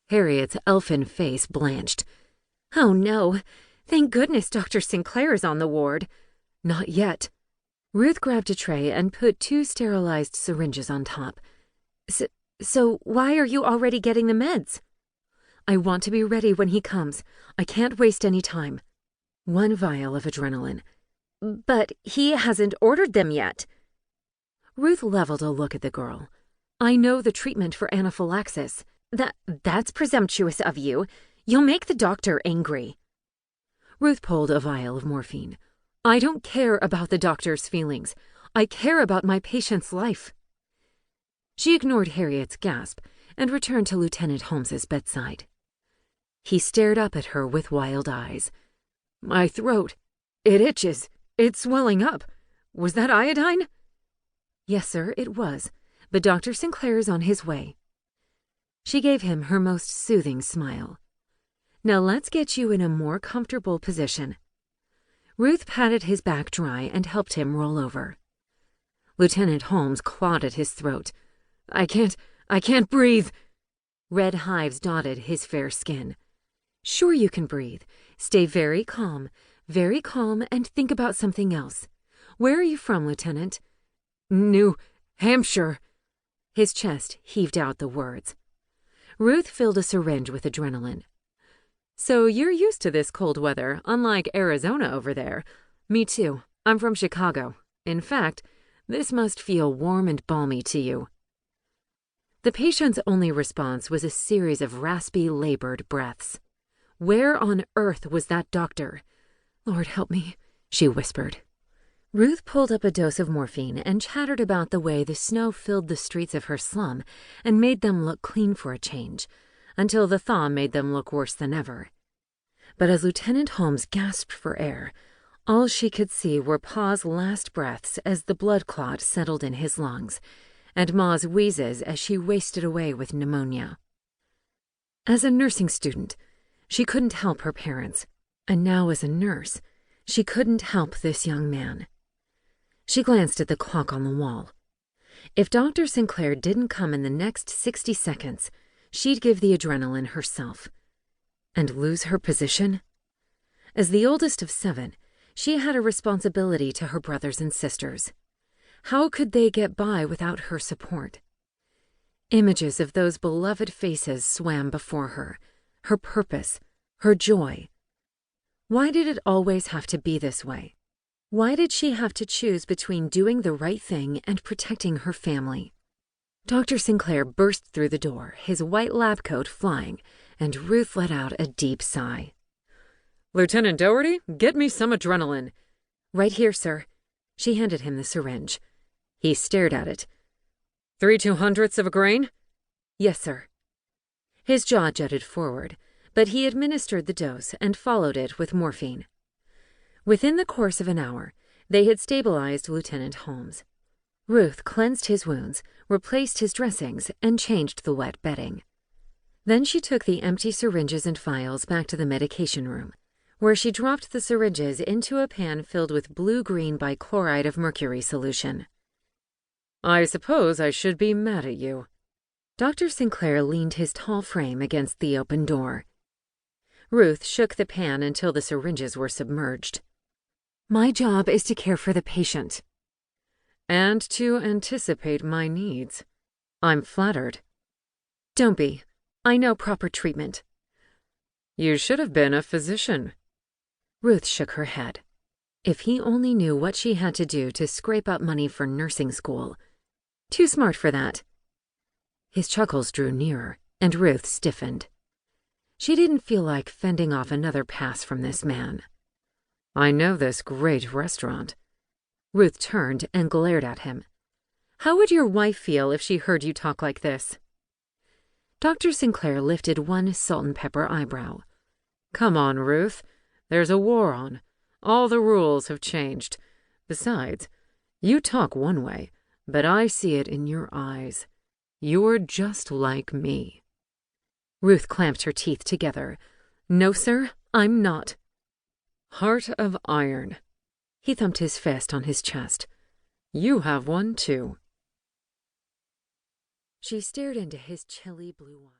Harriet's elfin face blanched. "Oh, no. Thank goodness Dr. Sinclair is on the ward." "Not yet." Ruth grabbed a tray and put 2 sterilized syringes on top. So why are you already getting the meds?" "I want to be ready when he comes. I can't waste any time." 1 vial of adrenaline. "But he hasn't ordered them yet." Ruth leveled a look at the girl. "I know the treatment for anaphylaxis." That's presumptuous of you. You'll make the doctor angry." Ruth pulled a vial of morphine. "I don't care about the doctor's feelings. I care about my patient's life." She ignored Harriet's gasp and returned to Lieutenant Holmes's bedside. He stared up at her with wild eyes. "My throat. It itches. It's swelling up. Was that iodine?" "Yes, sir, it was. But Dr. Sinclair is on his way." She gave him her most soothing smile. "Now let's get you in a more comfortable position." Ruth patted his back dry and helped him roll over. Lieutenant Holmes clawed at his throat. I can't breathe." Red hives dotted his fair skin. "Sure you can breathe. Stay very calm, and think about something else. Where are you from, Lieutenant?" "New Hampshire." His chest heaved out the words. Ruth filled a syringe with adrenaline. "So you're used to this cold weather, unlike Arizona over there. Me too. I'm from Chicago. In fact, this must feel warm and balmy to you." The patient's only response was a series of raspy, labored breaths. Where on earth was that doctor? "Lord help me," she whispered. Ruth pulled up a dose of morphine and chattered about the way the snow filled the streets of her slum and made them look clean for a change, until the thaw made them look worse than ever. But as Lieutenant Holmes gasped for air, all she could see were Pa's last breaths as the blood clot settled in his lungs, and Ma's wheezes as she wasted away with pneumonia. As a nursing student, she couldn't help her parents, and now as a nurse, she couldn't help this young man. She glanced at the clock on the wall. If Dr. Sinclair didn't come in the next 60 seconds, she'd give the adrenaline herself. And lose her position? As the oldest of 7, she had a responsibility to her brothers and sisters. How could they get by without her support? Images of those beloved faces swam before her, her purpose, her joy. Why did it always have to be this way? Why did she have to choose between doing the right thing and protecting her family? Dr. Sinclair burst through the door, his white lab coat flying, and Ruth let out a deep sigh. "Lieutenant Doherty, get me some adrenaline." "Right here, sir." She handed him the syringe. He stared at it. 3/200ths of a grain?" "Yes, sir." His jaw jutted forward, but he administered the dose and followed it with morphine. Within the course of an hour, they had stabilized Lieutenant Holmes. Ruth cleansed his wounds, replaced his dressings, and changed the wet bedding. Then she took the empty syringes and vials back to the medication room, where she dropped the syringes into a pan filled with blue-green bichloride of mercury solution. "I suppose I should be mad at you." Dr. Sinclair leaned his tall frame against the open door. Ruth shook the pan until the syringes were submerged. "My job is to care for the patient." "And to anticipate my needs. I'm flattered." "Don't be. I know proper treatment." "You should have been a physician." Ruth shook her head. If he only knew what she had to do to scrape up money for nursing school. Too smart for that. His chuckles drew nearer, and Ruth stiffened. She didn't feel like fending off another pass from this man. "I know this great restaurant." Ruth turned and glared at him. "How would your wife feel if she heard you talk like this?" Dr. Sinclair lifted one salt-and-pepper eyebrow. "Come on, Ruth. There's a war on. All the rules have changed. Besides, you talk one way, but I see it in your eyes. You're just like me." Ruth clamped her teeth together. "No, sir, I'm not." "Heart of iron." He thumped his fist on his chest. "You have one, too." She stared into his chilly blue eyes.